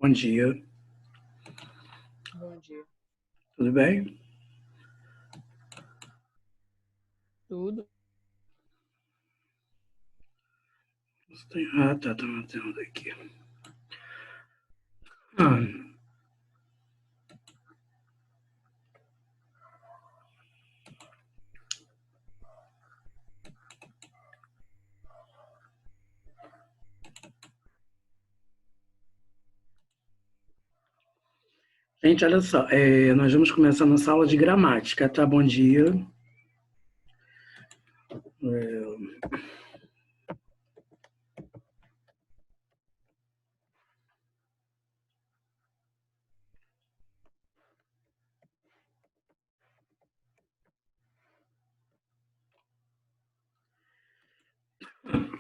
Bom dia, Bom dia. tudo bem? Tudo? Tá matando aqui. Ah, gente, olha só, nós vamos começar nossa aula de gramática, tá? Bom dia. É,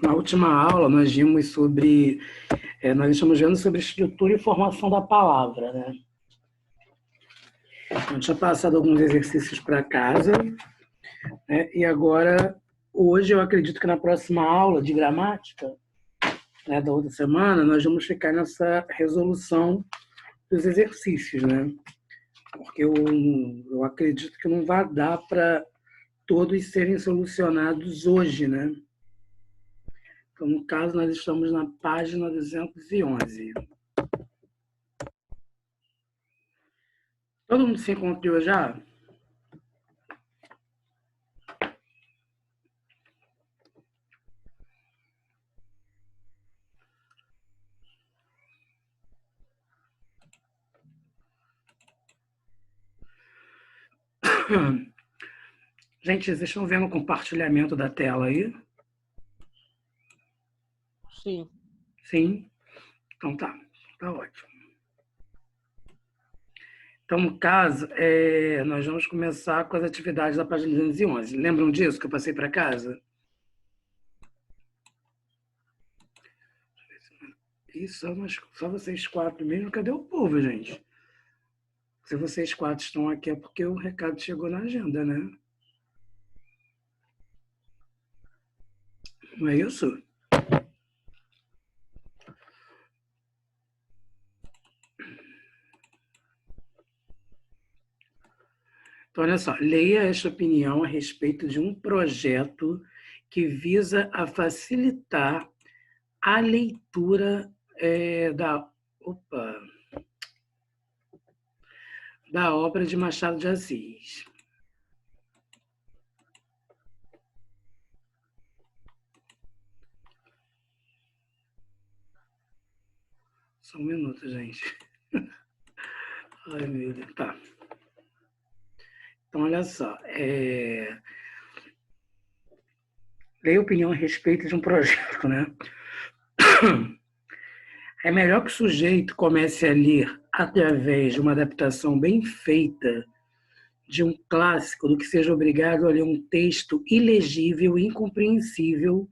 Na última aula nós estamos vendo sobre estrutura e formação da palavra, né? Eu tinha passado alguns exercícios para casa, né? E agora, hoje, eu acredito que na próxima aula de gramática, né, da outra semana, nós vamos ficar nessa resolução dos exercícios, né? Porque eu acredito que não vai dar para todos serem solucionados hoje, né? Então, no caso, nós estamos na página 211. Todo mundo se encontrou já? Gente, vocês estão vendo o compartilhamento da tela aí? Sim. Sim? Então tá ótimo. Então, no caso, nós vamos começar com as atividades da página 211. Lembram disso que eu passei para casa? Isso, só vocês quatro mesmo. Cadê o povo, gente? Se vocês quatro estão aqui é porque o recado chegou na agenda, né? Não é isso? Então, olha só, leia esta opinião a respeito de um projeto que visa a facilitar a leitura opa, da obra de Machado de Assis. Só um minuto, gente. Ai, meu Deus. Tá. Então, olha só. Leia a opinião a respeito de um projeto, né? É melhor que o sujeito comece a ler através de uma adaptação bem feita de um clássico do que seja obrigado a ler um texto ilegível e incompreensível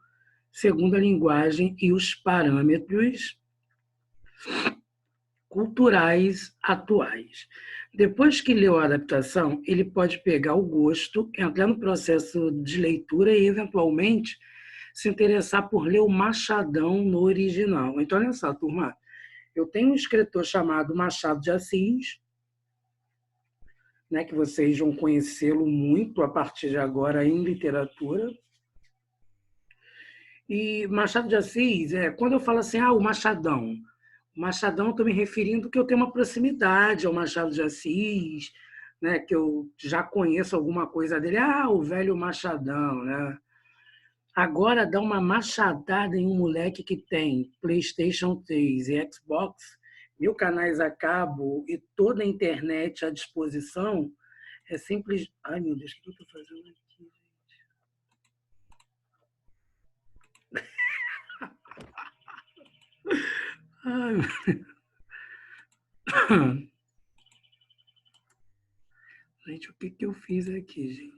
segundo a linguagem e os parâmetros culturais atuais. Depois que leu a adaptação, ele pode pegar o gosto, entrar no processo de leitura e, eventualmente, se interessar por ler o Machadão no original. Então, olha só, turma, eu tenho um escritor chamado Machado de Assis, né, que vocês vão conhecê-lo muito a partir de agora em literatura. E Machado de Assis, quando eu falo assim, o Machadão, estou me referindo que eu tenho uma proximidade ao Machado de Assis, né, que eu já conheço alguma coisa dele, o velho Machadão, né? Agora dá uma machadada em um moleque que tem PlayStation 3 e Xbox, 1.000 canais a cabo e toda a internet à disposição, é simples. Ai, meu Deus, o que eu estou fazendo aqui? Ai, gente, o que eu fiz aqui, gente?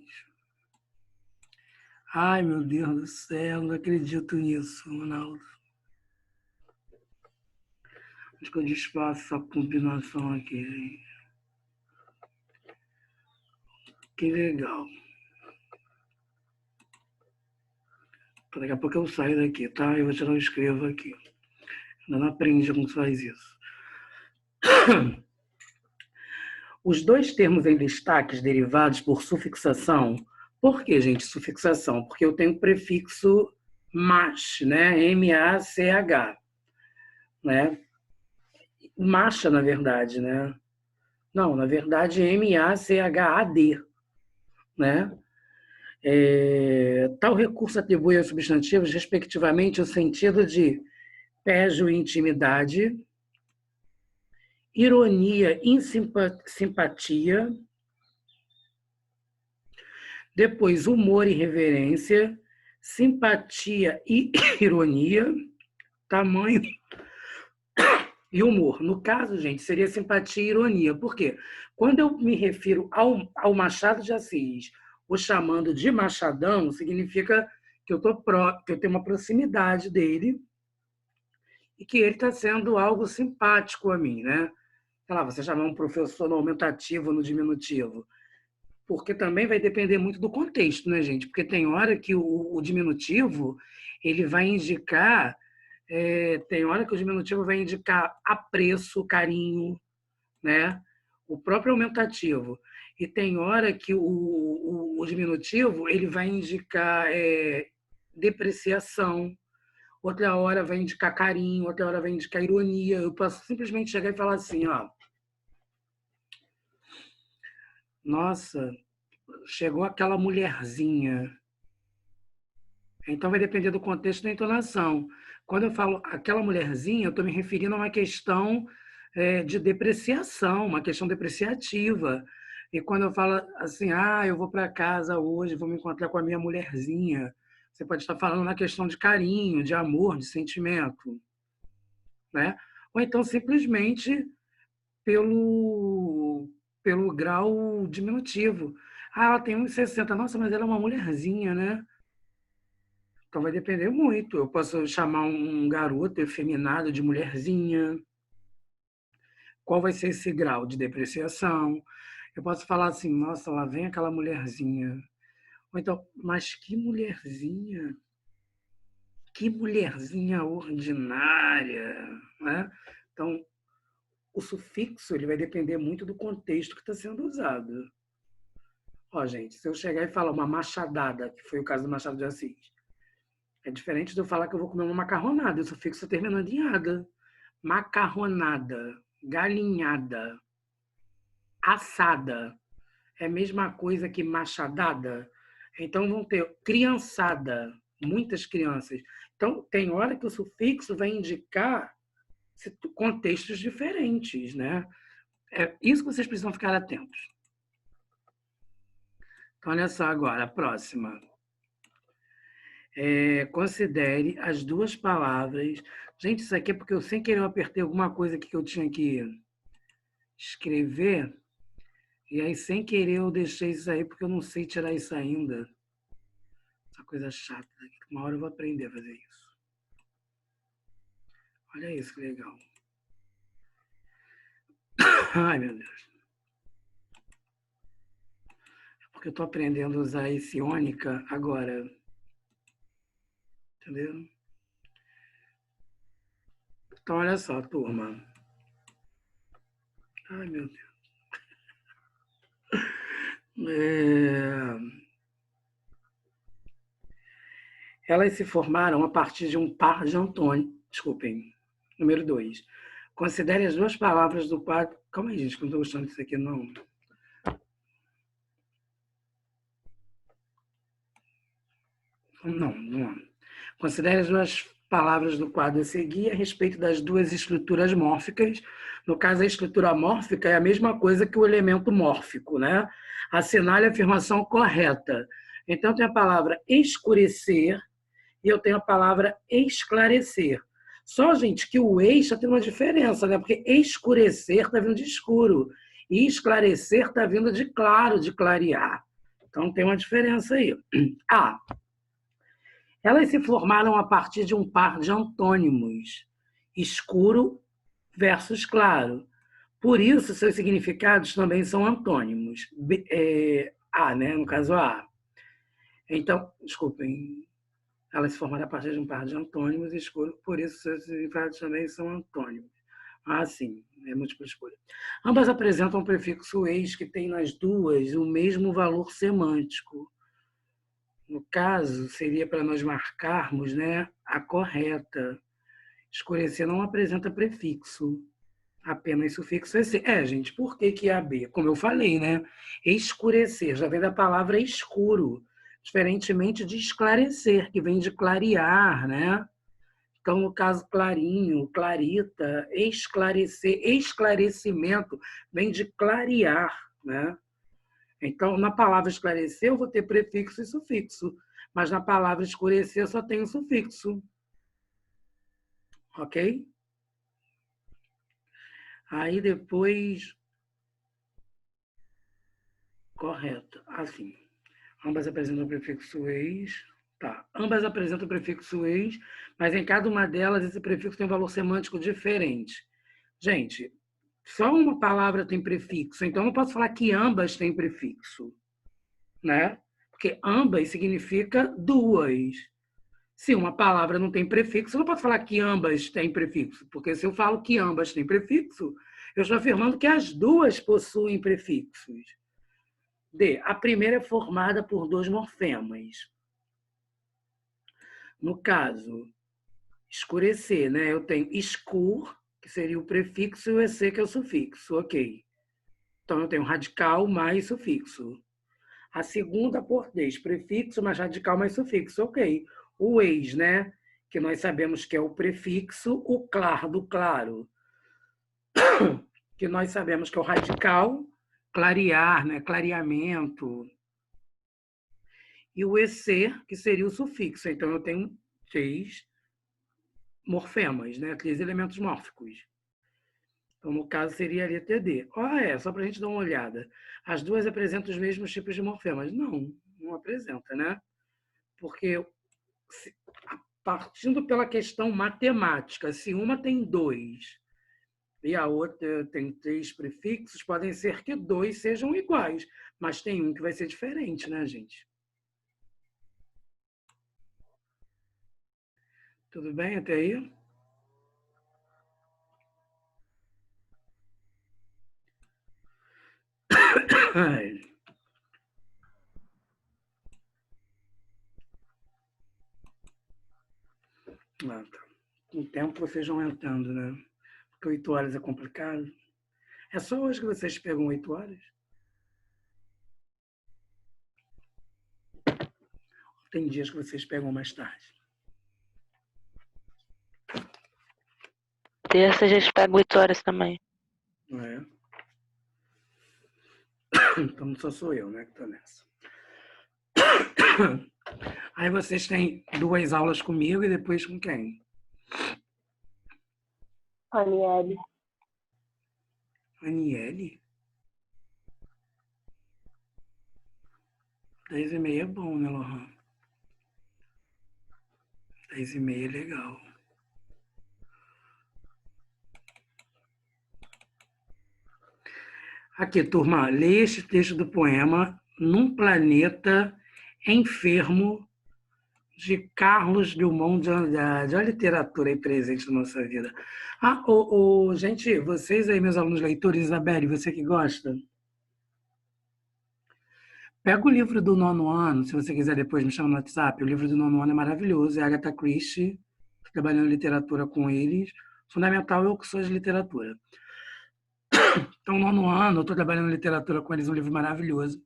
Ai, meu Deus do céu, não acredito nisso, Ronaldo. Acho que eu desfaço essa combinação aqui, gente. Que legal. Daqui a pouco eu saio daqui, tá? Eu vou tirar o escrevo aqui. Ainda não aprendi como se faz isso. Os dois termos em destaques derivados por sufixação. Por que, gente, sufixação? Porque eu tenho o prefixo mach, né? M-A-C-H, né? Macha, na verdade, né? Não, na verdade, M-A-C-H-A-D, né? Tal recurso atribui aos substantivos, respectivamente, o sentido de pejo e intimidade, ironia e simpatia, depois humor e reverência, simpatia e ironia, tamanho e humor. No caso, gente, seria simpatia e ironia. Por quê? Quando eu me refiro ao Machado de Assis, o chamando de Machadão, significa que que eu tenho uma proximidade dele e que ele está sendo algo simpático a mim, né? Sei lá, você chamar um professor no aumentativo, no diminutivo. Porque também vai depender muito do contexto, né, gente? Porque tem hora que o diminutivo ele vai indicar, tem hora que o diminutivo vai indicar apreço, carinho, né? O próprio aumentativo. E tem hora que o diminutivo ele vai indicar depreciação, outra hora vai indicar carinho, outra hora vai indicar ironia. Eu posso simplesmente chegar e falar assim, ó, nossa, chegou aquela mulherzinha. Então vai depender do contexto e da entonação. Quando eu falo aquela mulherzinha, eu estou me referindo a uma questão de depreciação, uma questão depreciativa. E quando eu falo assim, eu vou para casa hoje, vou me encontrar com a minha mulherzinha, você pode estar falando na questão de carinho, de amor, de sentimento, né? Ou então simplesmente pelo, pelo grau diminutivo. Ela tem 1,60. Nossa, mas ela é uma mulherzinha, né? Então vai depender muito. Eu posso chamar um garoto efeminado de mulherzinha. Qual vai ser esse grau de depreciação? Eu posso falar assim, nossa, lá vem aquela mulherzinha. Ou então, mas que mulherzinha? Que mulherzinha ordinária, né? Então, o sufixo ele vai depender muito do contexto que está sendo usado. Ó, gente, se eu chegar e falar uma machadada, que foi o caso do Machado de Assis, é diferente de eu falar que eu vou comer uma macarronada, o sufixo terminando em ada. Macarronada, galinhada, assada. É a mesma coisa que machadada? Então vão ter criançada, muitas crianças. Então tem hora que o sufixo vai indicar contextos diferentes, né? É isso que vocês precisam ficar atentos. Então, olha só agora, a próxima. Considere as duas palavras. Gente, isso aqui é porque eu sem querer eu apertei alguma coisa aqui que eu tinha que escrever, e aí sem querer eu deixei isso aí porque eu não sei tirar isso ainda. Essa coisa chata. Uma hora eu vou aprender a fazer isso. Olha isso que legal. Ai, meu Deus. É porque eu estou aprendendo a usar esse ônica agora. Entendeu? Então, olha só, turma. Ai, meu Deus. Elas se formaram a partir de um par de antônimos. Desculpem. Número 2. Considere as duas palavras do quadro. Calma aí, gente, que eu não estou gostando disso aqui, não. Não. Considere as duas palavras do quadro a seguir a respeito das duas estruturas mórficas. No caso, a estrutura mórfica é a mesma coisa que o elemento mórfico, né? Assinale a afirmação correta. Então, tem a palavra escurecer e eu tenho a palavra esclarecer. Só, gente, que o ex já tem uma diferença, né? Porque escurecer está vindo de escuro e esclarecer está vindo de claro, de clarear. Então, tem uma diferença aí. Elas se formaram a partir de um par de antônimos, escuro versus claro. Por isso, seus significados também são antônimos. A, né? No caso, A. Então, desculpem, elas se formaram a partir de um par de antônimos escuros, por isso seus significados também são antônimos. Sim, É múltipla escolha. Ambas apresentam o prefixo ex, que tem nas duas o mesmo valor semântico. No caso, seria para nós marcarmos, né, a correta. Escurecer não apresenta prefixo, apenas sufixo EC. Gente, por que AB? Como eu falei, né? Escurecer já vem da palavra escuro, diferentemente de esclarecer, que vem de clarear, né? Então, no caso, clarinho, clarita, esclarecer, esclarecimento, vem de clarear, né? Então, na palavra esclarecer, eu vou ter prefixo e sufixo, mas na palavra escurecer só tem o sufixo. Ok? Aí depois... Correto. Assim. Ambas apresentam o prefixo ex. Tá. Ambas apresentam o prefixo ex, mas em cada uma delas esse prefixo tem um valor semântico diferente. Gente, só uma palavra tem prefixo, então eu não posso falar que ambas têm prefixo, né? Porque ambas significa duas. Se uma palavra não tem prefixo, eu não posso falar que ambas têm prefixo, porque se eu falo que ambas têm prefixo, eu estou afirmando que as duas possuem prefixos. D. A primeira é formada por dois morfemas. No caso, escurecer, né? Eu tenho escur, que seria o prefixo, e o EC, que é o sufixo. Ok. Então, eu tenho radical mais sufixo. A segunda por des, prefixo mais radical mais sufixo. Ok. O ex, né? Que nós sabemos que é o prefixo, o clar do claro, que nós sabemos que é o radical, clarear, né? Clareamento. E o EC, que seria o sufixo. Então, eu tenho 3 morfemas, né? 3 elementos mórficos. Então, no caso, seria a letra D. Só para a gente dar uma olhada. As duas apresentam os mesmos tipos de morfemas? Não, não apresenta, né? Porque, partindo pela questão matemática, se uma tem 2 e a outra tem 3 prefixos, podem ser que 2 sejam iguais, mas tem um que vai ser diferente, né, gente? Tudo bem até aí? Tá. Com o tempo vocês vão entrando, né? Porque 8 horas é complicado. É só hoje que vocês pegam 8 horas? Tem dias que vocês pegam mais tarde? Terça a gente pega 8 horas também. Não é? Então só sou eu, né, que tô nessa. Aí vocês têm 2 aulas comigo e depois com quem? Aniele. Aniele? 10h30 é bom, né, Lohan? 10h30 é legal. Aqui, turma, leia este texto do poema Num Planeta Enfermo, de Carlos Drummond de Andrade. Olha a literatura aí presente na nossa vida. Gente, vocês aí, meus alunos leitores, Isabelle, você que gosta, pega o livro do 9º ano, se você quiser depois me chama no WhatsApp. O livro do 9º ano é maravilhoso, é Agatha Christie, trabalhando literatura com eles. Fundamental é o que sou de literatura. Então, 9º ano, eu estou trabalhando literatura com eles, um livro maravilhoso.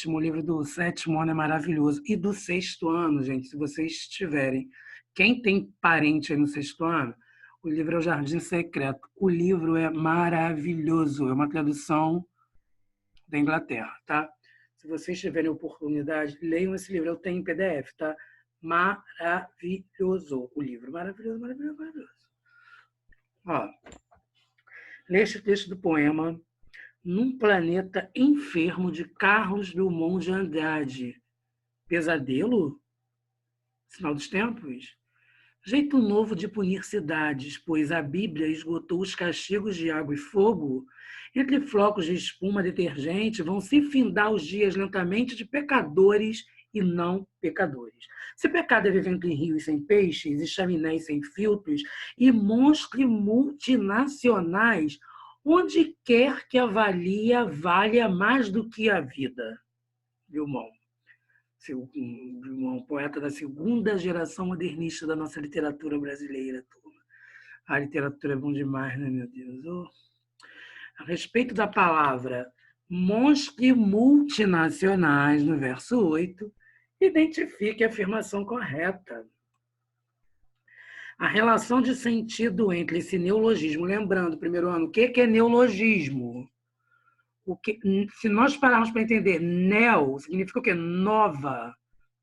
O livro do 7º ano é maravilhoso. E do 6º ano, gente, se vocês tiverem. Quem tem parente aí no 6º ano, o livro é O Jardim Secreto. O livro é maravilhoso. É uma tradução da Inglaterra, tá? Se vocês tiverem oportunidade, leiam esse livro. Eu tenho em PDF, tá? Maravilhoso o livro. Maravilhoso, maravilhoso, maravilhoso. Lê este texto do poema Num Planeta Enfermo, de Carlos Drummond de Andrade. Pesadelo? Sinal dos tempos? Jeito novo de punir cidades, pois a Bíblia esgotou os castigos de água e fogo. Entre flocos de espuma detergente vão se findar os dias lentamente de pecadores e não pecadores. Se pecado é vivendo em rios sem peixes, e chaminés sem filtros, e monstros multinacionais, onde quer que a valia valha mais do que a vida. Vilmont, um poeta da segunda geração modernista da nossa literatura brasileira. Turma. A literatura é bom demais, né, meu Deus? Oh. A respeito da palavra monstros multinacionais, no verso 8, identifique a afirmação correta. A relação de sentido entre esse neologismo, lembrando, primeiro ano, o que é neologismo? Se nós pararmos para entender, neo significa o quê? Nova,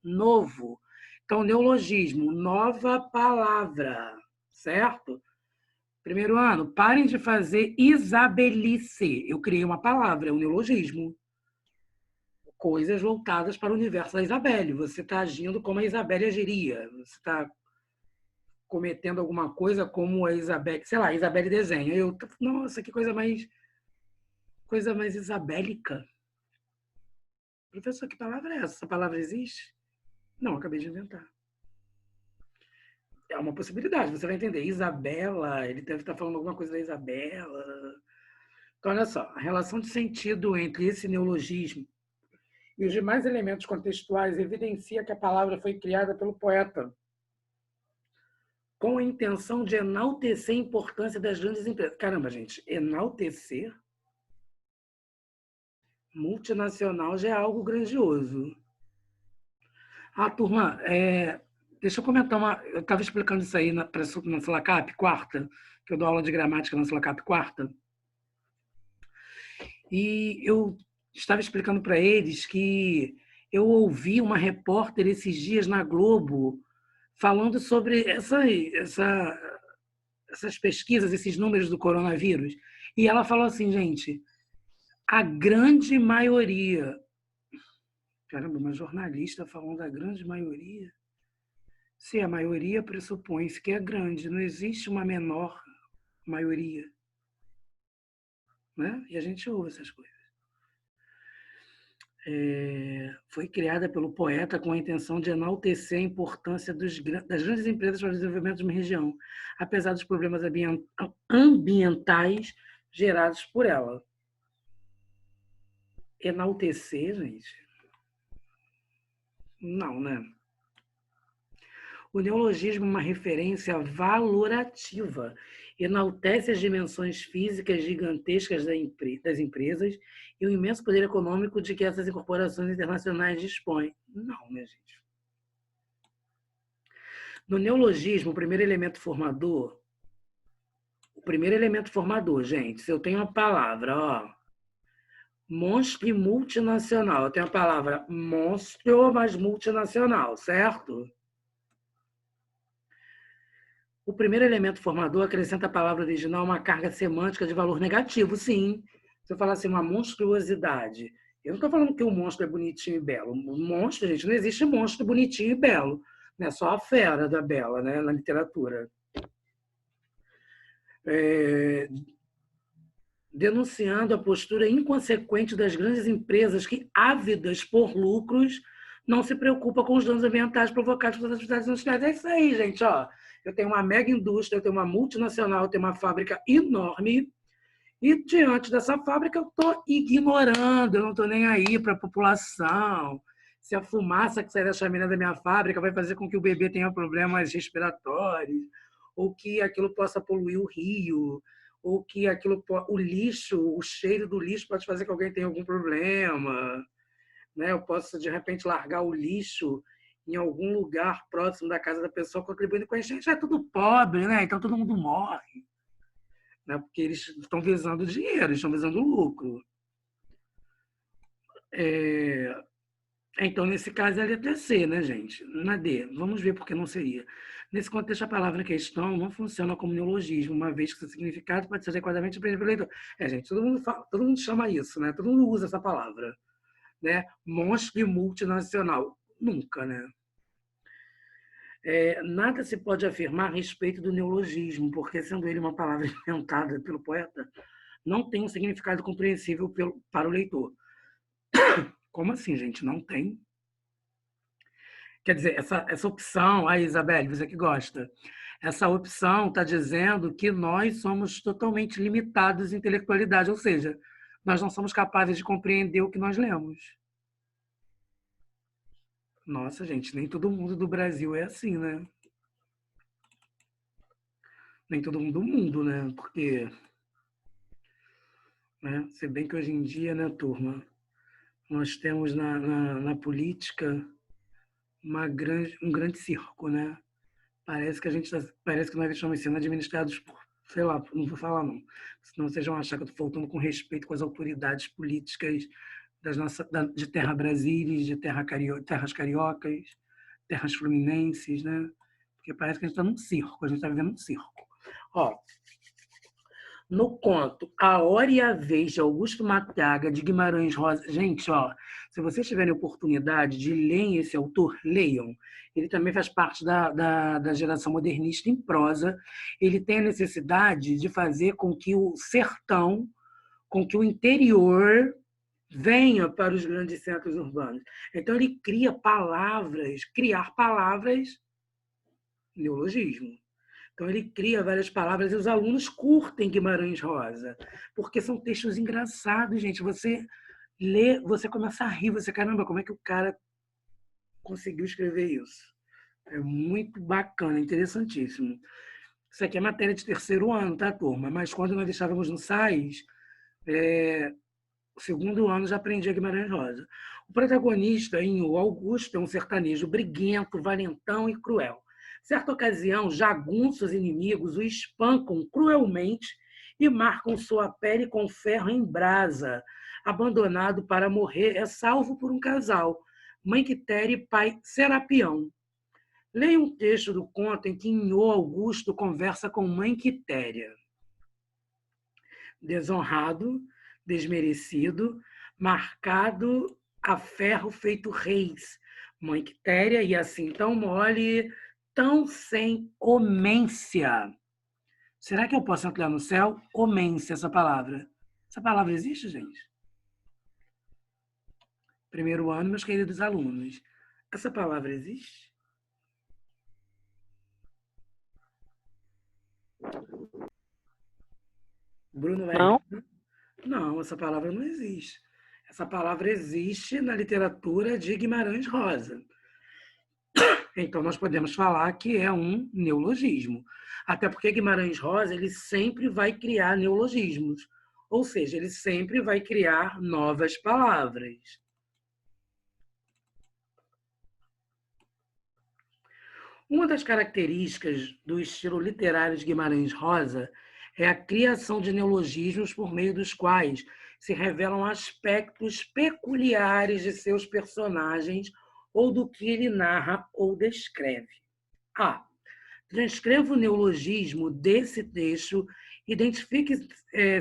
novo. Então, neologismo, nova palavra, certo? Primeiro ano, parem de fazer isabelice. Eu criei uma palavra, é um neologismo. Coisas voltadas para o universo da Isabelle. Você está agindo como a Isabelle agiria. Você está cometendo alguma coisa como a Isabelle, sei lá, a Isabelle desenha. Nossa, que coisa mais isabélica. Professor, que palavra é essa? Essa palavra existe? Não, acabei de inventar. É uma possibilidade, você vai entender. Isabela, ele deve estar falando alguma coisa da Isabela. Então, olha só, a relação de sentido entre esse neologismo e os demais elementos contextuais evidencia que a palavra foi criada pelo poeta com a intenção de enaltecer a importância das grandes empresas. Caramba, gente, enaltecer multinacional já é algo grandioso. Turma, deixa eu comentar eu estava explicando isso aí na Sulacap, quarta, que eu dou aula de gramática na Sulacap, quarta, e eu estava explicando para eles que eu ouvi uma repórter esses dias na Globo falando sobre essas pesquisas, esses números do coronavírus, e ela falou assim, gente, a grande maioria... Caramba, uma jornalista falando da grande maioria? Se a maioria pressupõe-se que é grande, não existe uma menor maioria. Né? E a gente ouve essas coisas. Foi criada pelo poeta com a intenção de enaltecer a importância das grandes empresas para o desenvolvimento de uma região, apesar dos problemas ambientais gerados por ela. Enaltecer, gente? Não, né? O neologismo é uma referência valorativa, enaltece as dimensões físicas gigantescas das empresas e o imenso poder econômico de que essas incorporações internacionais dispõem. Não, né, gente? No neologismo, o primeiro elemento formador, gente, se eu tenho uma palavra, monstro e multinacional, eu tenho a palavra monstro mais multinacional, certo? O primeiro elemento formador acrescenta à palavra original uma carga semântica de valor negativo, sim. Se eu falar assim, uma monstruosidade, eu não estou falando que o monstro é bonitinho e belo. O monstro, gente, não existe monstro bonitinho e belo. Não é só a fera da bela, né, na literatura. Denunciando a postura inconsequente das grandes empresas que, ávidas por lucros, não se preocupam com os danos ambientais provocados pelas atividades industriais. É isso aí, gente. Ó. Eu tenho uma mega indústria, eu tenho uma multinacional, eu tenho uma fábrica enorme, e diante dessa fábrica eu estou ignorando, eu não estou nem aí para a população. Se a fumaça que sai da chaminé da minha fábrica vai fazer com que o bebê tenha problemas respiratórios, ou que aquilo possa poluir o rio, ou que o lixo, o cheiro do lixo pode fazer que alguém tenha algum problema. Né? Eu posso, de repente, largar o lixo em algum lugar próximo da casa da pessoa, contribuindo com a enchente. É tudo pobre, né? Então todo mundo morre. Né? Porque eles estão visando dinheiro, eles estão visando lucro. Então, nesse caso, é a letra C, né, gente? Na D. Vamos ver por que não seria. Nesse contexto, a palavra em questão não funciona como neologismo, uma vez que seu significado pode ser adequadamente aprendido pelo leitor. Gente, todo mundo chama isso, né? Todo mundo usa essa palavra. Né? Monstro e multinacional. Nunca, né? Nada se pode afirmar a respeito do neologismo, porque, sendo ele uma palavra inventada pelo poeta, não tem um significado compreensível para o leitor. Como assim, gente? Não tem? Quer dizer, essa opção, a Isabelle, você que gosta, essa opção está dizendo que nós somos totalmente limitados em intelectualidade, ou seja, nós não somos capazes de compreender o que nós lemos. Nossa, gente, nem todo mundo do Brasil é assim, né? Nem todo mundo do mundo, né? Porque, né? Se bem que hoje em dia, né, turma, nós temos na política um grande circo, né? Parece que nós estamos sendo administrados por, sei lá, não vou falar não, senão vocês vão achar que eu estou faltando com respeito com as autoridades políticas de terra Brasília, de terras cariocas, terras fluminenses, né? Porque parece que a gente está num circo, a gente está vivendo um circo. Ó, no conto A Hora e a Vez, de Augusto Mataga, de Guimarães Rosa. Gente, ó, se vocês tiverem oportunidade de ler esse autor, leiam. Ele também faz parte da geração modernista em prosa. Ele tem a necessidade de fazer com que o sertão, com que o interior venha para os grandes centros urbanos. Então, ele criar palavras, neologismo. Então, ele cria várias palavras e os alunos curtem Guimarães Rosa, porque são textos engraçados, gente. Você lê, você começa a rir, você, caramba, como é que o cara conseguiu escrever isso? É muito bacana, interessantíssimo. Isso aqui é matéria de terceiro ano, tá, turma? Mas quando nós estávamos no SAIS, o segundo ano já aprendia Guimarães Rosa. O protagonista, em O Augusto, é um sertanejo briguento, valentão e cruel. Certa ocasião, jagunços inimigos o espancam cruelmente e marcam sua pele com ferro em brasa. Abandonado para morrer, é salvo por um casal, Mãe Quitéria e pai Serapião. Leia um trecho do conto em que Nhô Augusto conversa com Mãe Quitéria. Desonrado, desmerecido, marcado a ferro feito reis. Mãe Quitéria, e assim tão mole, tão sem omência. Será que eu posso entrar no céu? Omência, essa palavra. Essa palavra existe, gente? Primeiro ano, meus queridos alunos. Essa palavra existe? Bruno vai rir. Não? Não, essa palavra não existe. Essa palavra existe na literatura de Guimarães Rosa. Então, nós podemos falar que é um neologismo. Até porque Guimarães Rosa ele sempre vai criar neologismos. Ou seja, ele sempre vai criar novas palavras. Uma das características do estilo literário de Guimarães Rosa é a criação de neologismos por meio dos quais se revelam aspectos peculiares de seus personagens ou do que ele narra ou descreve. A. Transcreva o neologismo desse texto, identifique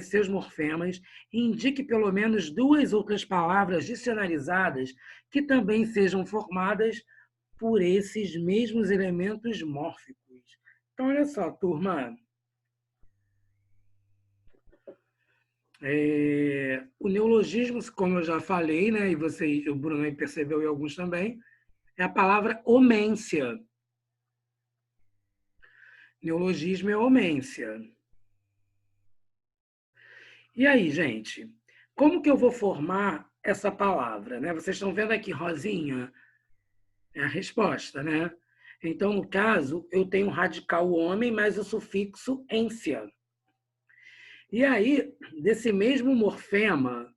seus morfemas e indique pelo menos duas outras palavras dicionarizadas que também sejam formadas por esses mesmos elementos mórficos. Então, olha só, turma. O neologismo, como eu já falei, né, e vocês, o Bruno aí percebeu e alguns também, é a palavra omência. Neologismo é omência. E aí, gente, como que eu vou formar essa palavra? Né? Vocês estão vendo aqui, rosinha? É a resposta, né? Então, no caso, eu tenho o radical homem mais o sufixo ência. E aí, desse mesmo morfema,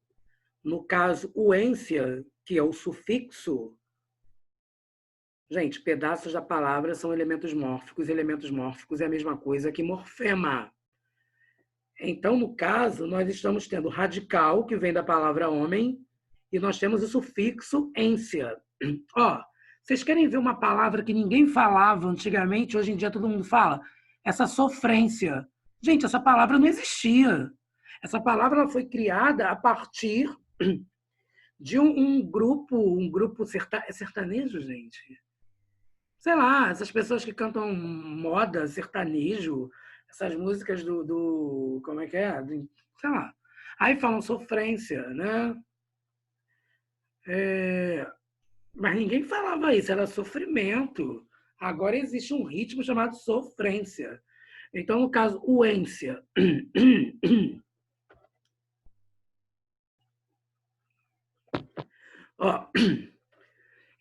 no caso, o ência, que é o sufixo, gente, pedaços da palavra são elementos mórficos é a mesma coisa que morfema. Então, no caso, nós estamos tendo radical, que vem da palavra homem, e nós temos o sufixo ência. Ó, vocês querem ver uma palavra que ninguém falava antigamente, hoje em dia todo mundo fala? Essa sofrência. Gente, essa palavra não existia. Essa palavra ela foi criada a partir de um grupo sertanejo, gente. Sei lá, essas pessoas que cantam moda, sertanejo, essas músicas como é que é? Sei lá. Aí falam sofrência, né? Mas ninguém falava isso, era sofrimento. Agora existe um ritmo chamado sofrência. Então, no caso, uência. Ó,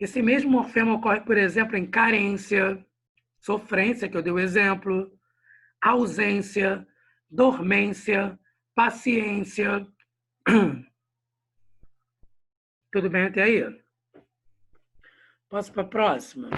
esse mesmo morfema ocorre, por exemplo, em carência, sofrência, que eu dei o exemplo, ausência, dormência, paciência. Tudo bem até aí? Posso para a próxima?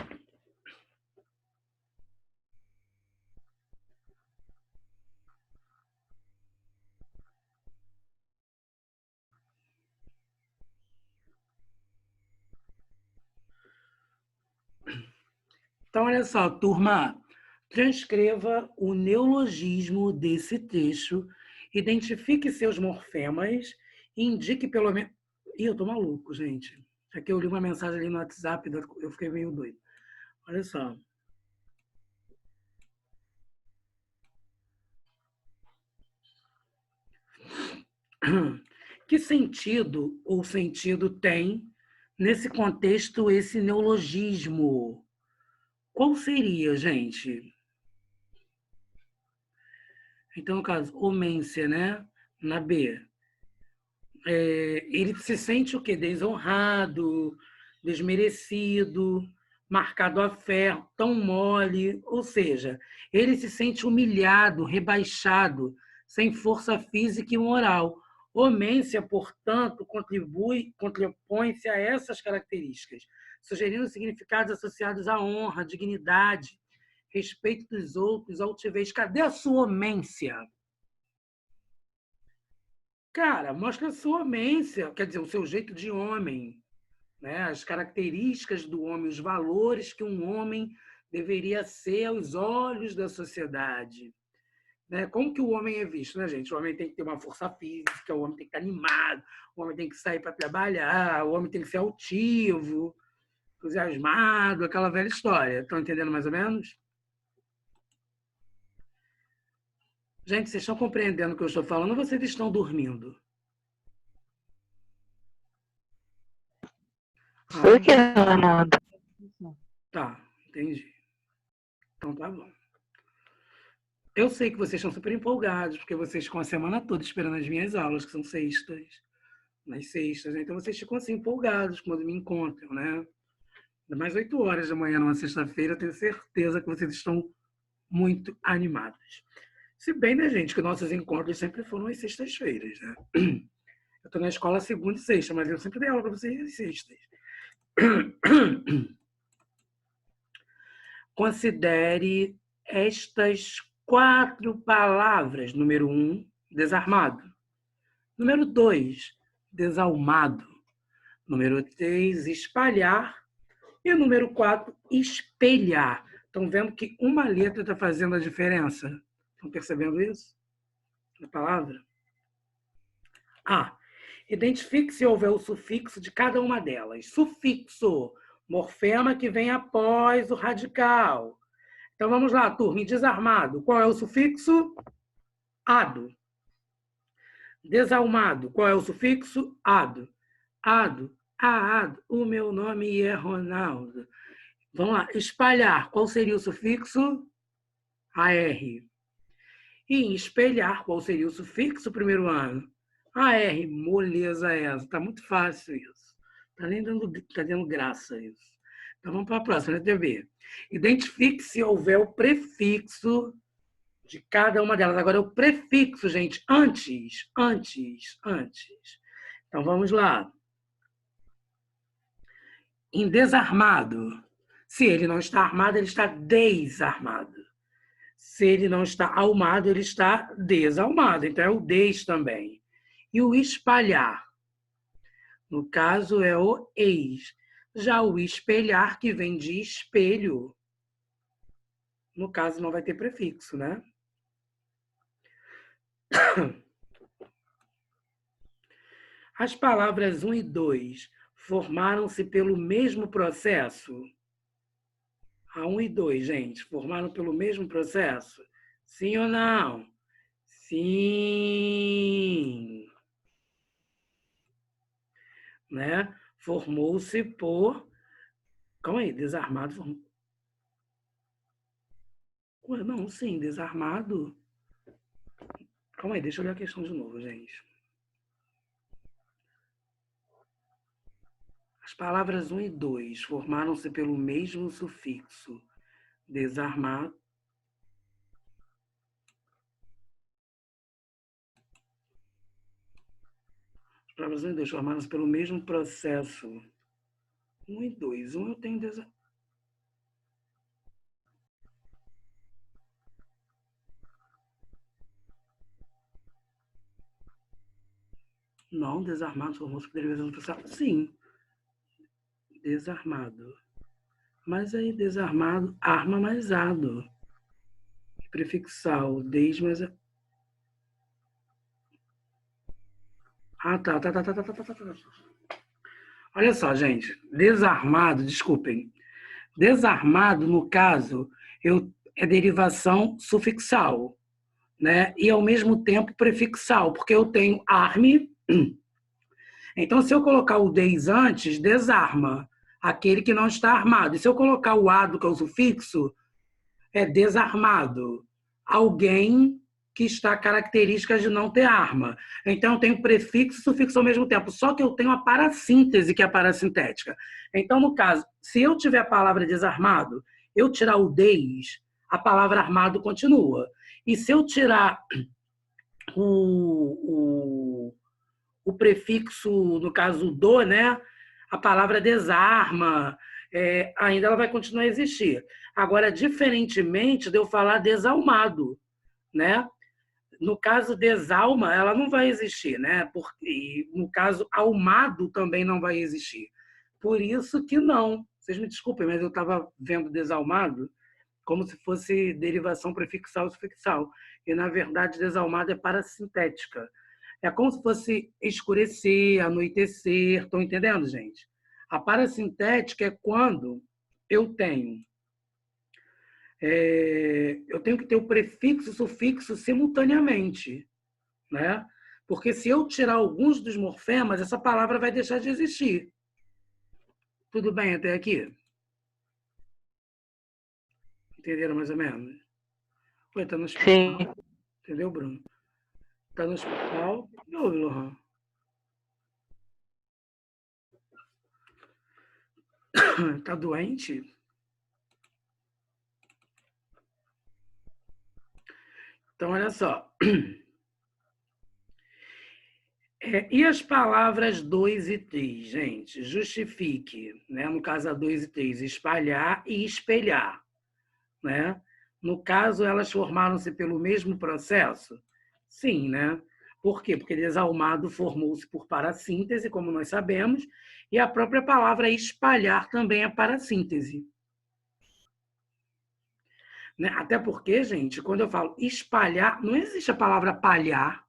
Então, olha só, turma, transcreva o neologismo desse trecho, identifique seus morfemas e indique pelo menos. Ih, eu tô maluco, gente. Aqui eu li uma mensagem ali no WhatsApp, eu fiquei meio doido. Olha só. Que sentido ou sentido tem, nesse contexto, esse neologismo? Qual seria, gente? Então, no caso, omência, né? Na B. Ele se sente o quê? Desonrado, desmerecido, marcado a ferro, tão mole, ou seja, ele se sente humilhado, rebaixado, sem força física e moral. Omência, portanto, contrapõe-se a essas características, sugerindo significados associados à honra, dignidade, respeito dos outros, altivez. Cadê a sua omência? Cara, mostra a sua homência, quer dizer, o seu jeito de homem, né? As características do homem, os valores que um homem deveria ser aos olhos da sociedade. Né? Como que o homem é visto, né, gente? O homem tem que ter uma força física, o homem tem que estar animado, o homem tem que sair para trabalhar, o homem tem que ser altivo, entusiasmado, aquela velha história. Estão entendendo mais ou menos? Gente, vocês estão compreendendo o que eu estou falando ou vocês estão dormindo? Por Ah, que, Fernando? tá, entendi. Então tá bom. Eu sei que vocês estão super empolgados, porque vocês ficam a semana toda esperando as minhas aulas, que são sextas, nas sextas, né? Então vocês ficam assim empolgados quando me encontram, né? Ainda mais 8 horas da manhã numa sexta-feira, eu tenho certeza que vocês estão muito animados. Se bem, né, gente, que nossos encontros sempre foram às sextas-feiras, né? Eu estou na escola segunda e sexta, mas eu sempre dei aula para vocês às sextas. Considere estas 4 palavras. Número 1, desarmado. Número 2, desalmado. Número 3, espalhar. E o número 4, espelhar. Estão vendo que uma letra está fazendo a diferença? Estão percebendo isso? Na palavra? Ah, identifique se houver o sufixo de cada uma delas. Sufixo, morfema que vem após o radical. Então vamos lá, turma. Desarmado, qual é o sufixo? Ado. Desalmado, qual é o sufixo? Ado. Ado. Ado. O meu nome é Ronaldo. Vamos lá. Espalhar, qual seria o sufixo? AR. E em espelhar, qual seria o sufixo primeiro ano? AR. Moleza essa. Está muito fácil isso. Está nem dando graça isso. Então vamos para a próxima, letra B. Identifique se houver o prefixo de cada uma delas. Agora, o prefixo, gente, antes. Então, vamos lá. Em desarmado, se ele não está armado, ele está desarmado. Se ele não está almado, ele está desalmado. Então, é o des também. E o espalhar, no caso, é o ex. Já o espelhar, que vem de espelho, no caso, não vai ter prefixo, né? As palavras 1 e 2 formaram-se pelo mesmo processo? A 1 e 2, gente, formaram pelo mesmo processo? Sim ou não? Sim. Né? Formou-se por Calma aí, desarmado. Ué, não, sim, desarmado. Calma aí, deixa eu ler a questão de novo, gente. As palavras 1 e 2 formaram-se pelo mesmo sufixo desarmado. As palavras 1 e 2 formaram-se pelo mesmo processo. 1 e 2. 1 eu tenho desarmado. Não, desarmado formou-se por derivação do processo. Sim, desarmado. Mas aí, desarmado, arma mais ado. Prefixal, des mais. Ah, tá. Olha só, gente. Desarmado, desculpem. Desarmado, no caso, é derivação sufixal, né? E, ao mesmo tempo, prefixal, porque eu tenho arme. Então, se eu colocar o des antes, desarma aquele que não está armado. E se eu colocar o ado, que é o sufixo, é desarmado. Alguém que está características de não ter arma. Então, eu tenho prefixo e sufixo ao mesmo tempo, só que eu tenho a parassíntese, que é a parasintética. Então, no caso, se eu tiver a palavra desarmado, eu tirar o des, a palavra armado continua. E se eu tirar o prefixo, no caso do, né, a palavra desarma, ainda ela vai continuar a existir. Agora, diferentemente de eu falar desalmado, né? No caso desalma, ela não vai existir, né? Porque, no caso almado também não vai existir. Por isso que não. Vocês me desculpem, mas eu estava vendo desalmado como se fosse derivação prefixal e sufixal. E, na verdade, desalmado é parasintética. É como se fosse escurecer, anoitecer. Estão entendendo, gente? A parasintética é quando eu tenho que ter o prefixo e o sufixo simultaneamente, né? Porque se eu tirar alguns dos morfemas, essa palavra vai deixar de existir. Tudo bem até aqui? Entenderam mais ou menos? Ué, tá no Sim. hospital. Entendeu, Bruno? Tá no hospital. E ô, Lohan? Tá doente? Então, olha só. E as palavras 2 e 3, gente? Justifique, né? No caso, a 2 e 3, espalhar e espelhar, né? No caso, elas formaram-se pelo mesmo processo? Sim, né? Por quê? Porque desalmado formou-se por parassíntese, como nós sabemos, e a própria palavra espalhar também é parassíntese. Né? Até porque, gente, quando eu falo espalhar, não existe a palavra palhar.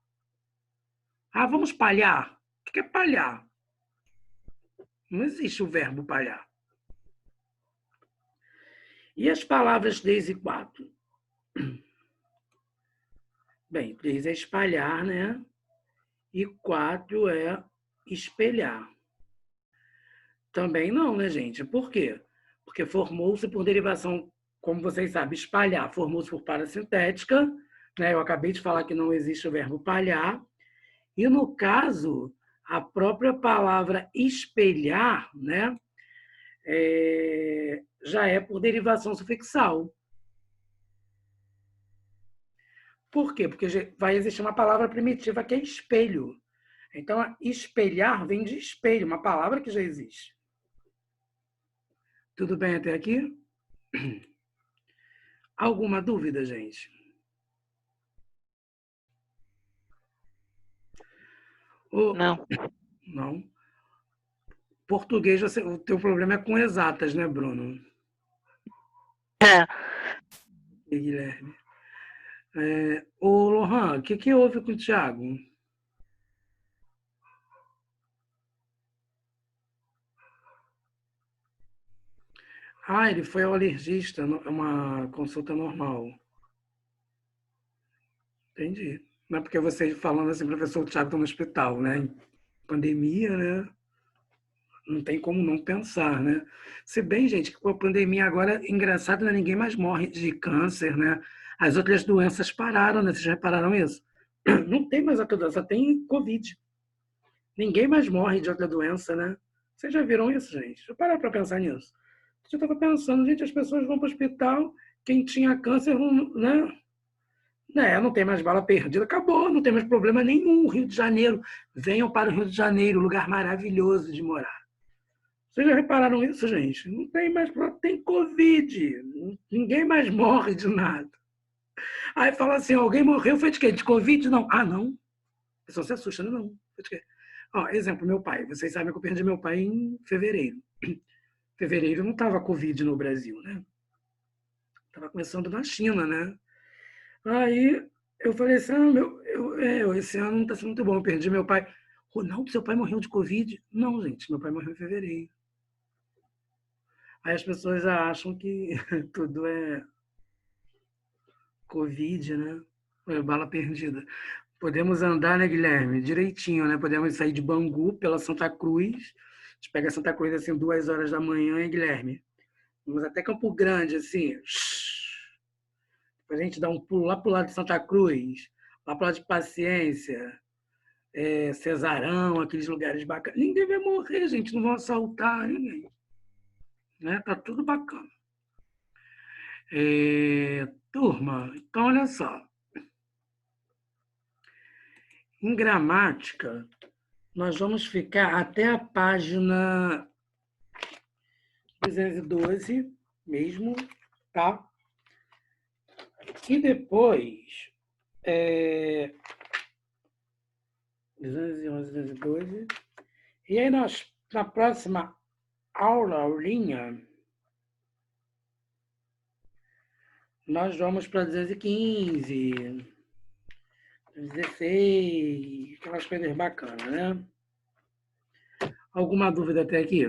Ah, vamos palhar? O que é palhar? Não existe o verbo palhar. E as palavras 3 e 4? Bem, 3 é espalhar, né? E 4 é espelhar. Também não, né, gente? Por quê? Porque formou-se por derivação, como vocês sabem, espalhar, formou-se por parasintética, né? Eu acabei de falar que não existe o verbo palhar. E, no caso, a própria palavra espelhar, né? Já é por derivação sufixal. Por quê? Porque vai existir uma palavra primitiva que é espelho. Então, espelhar vem de espelho, uma palavra que já existe. Tudo bem até aqui? Alguma dúvida, gente? Não. Não. Português, o teu problema é com exatas, né, Bruno? É. E Guilherme. Ô, Lohan, o que houve com o Thiago? Ah, ele foi ao alergista, é uma consulta normal. Entendi. Não é porque você falando assim, professor, o Thiago está no hospital, né? Pandemia, né? não tem como não pensar, né? Se bem, gente, que com a pandemia agora, engraçado, né? Ninguém mais morre de câncer, né? As outras doenças pararam, né? Vocês já repararam isso? Não tem mais outra doença, tem Covid. Ninguém mais morre de outra doença, né? Vocês já viram isso, gente? Deixa eu parar para pensar nisso. Eu estava pensando, gente, as pessoas vão para o hospital, quem tinha câncer, né? Não tem mais bala perdida, acabou, não tem mais problema nenhum. Rio de Janeiro, venham para o Rio de Janeiro, lugar maravilhoso de morar. Vocês já repararam isso, gente? Não tem mais, tem Covid, ninguém mais morre de nada. Aí fala assim, alguém morreu, foi de quê? De Covid? Não. Ah, não. A pessoa se assusta, não. Foi de quê? Ó, exemplo, meu pai. Vocês sabem que eu perdi meu pai em fevereiro. Fevereiro não estava Covid no Brasil, né? Estava começando na China, né? Aí eu falei assim, esse ano não está sendo muito bom, eu perdi meu pai. Ronaldo, seu pai morreu de Covid? Não, gente, meu pai morreu em fevereiro. Aí as pessoas acham que tudo é Covid, né? É bala perdida. Podemos andar, né, Guilherme? Direitinho, né? Podemos sair de Bangu pela Santa Cruz. A gente pega Santa Cruz assim 2 horas da manhã, hein, Guilherme? Vamos até Campo Grande, assim. Depois a gente dá um pulo lá pro lado de Santa Cruz, lá pro lado de Paciência, Cesarão, aqueles lugares bacanas. Ninguém vai morrer, gente. Não vão assaltar ninguém. Né? Tá tudo bacana. Turma, então olha só. Em gramática, nós vamos ficar até a página 212 mesmo, tá? E depois, 211, 212. E aí, na próxima aulinha, nós vamos para 215, 16, aquelas coisas bacanas, né? Alguma dúvida até aqui?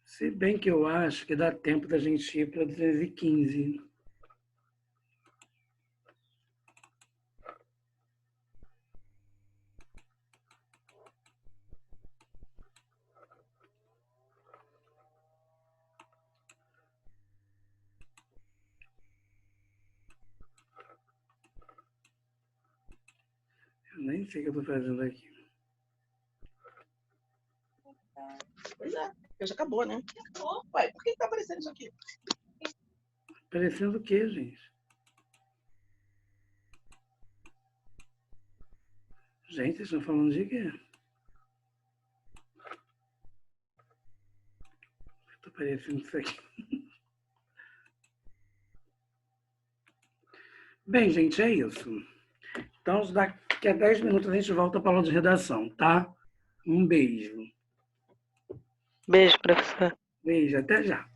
Se bem que eu acho que dá tempo da gente ir para 215. Eu nem sei o que eu estou fazendo aqui. Pois é, porque já acabou, né? Ué, por que tá aparecendo isso aqui? Aparecendo o quê, gente? Gente, vocês estão falando de quê? Está aparecendo isso aqui. Bem, gente, é isso. Então, daqui a 10 minutos a gente volta para a aula de redação, tá? Um beijo. Beijo, professor. Beijo, até já.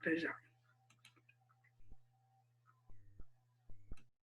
Até já.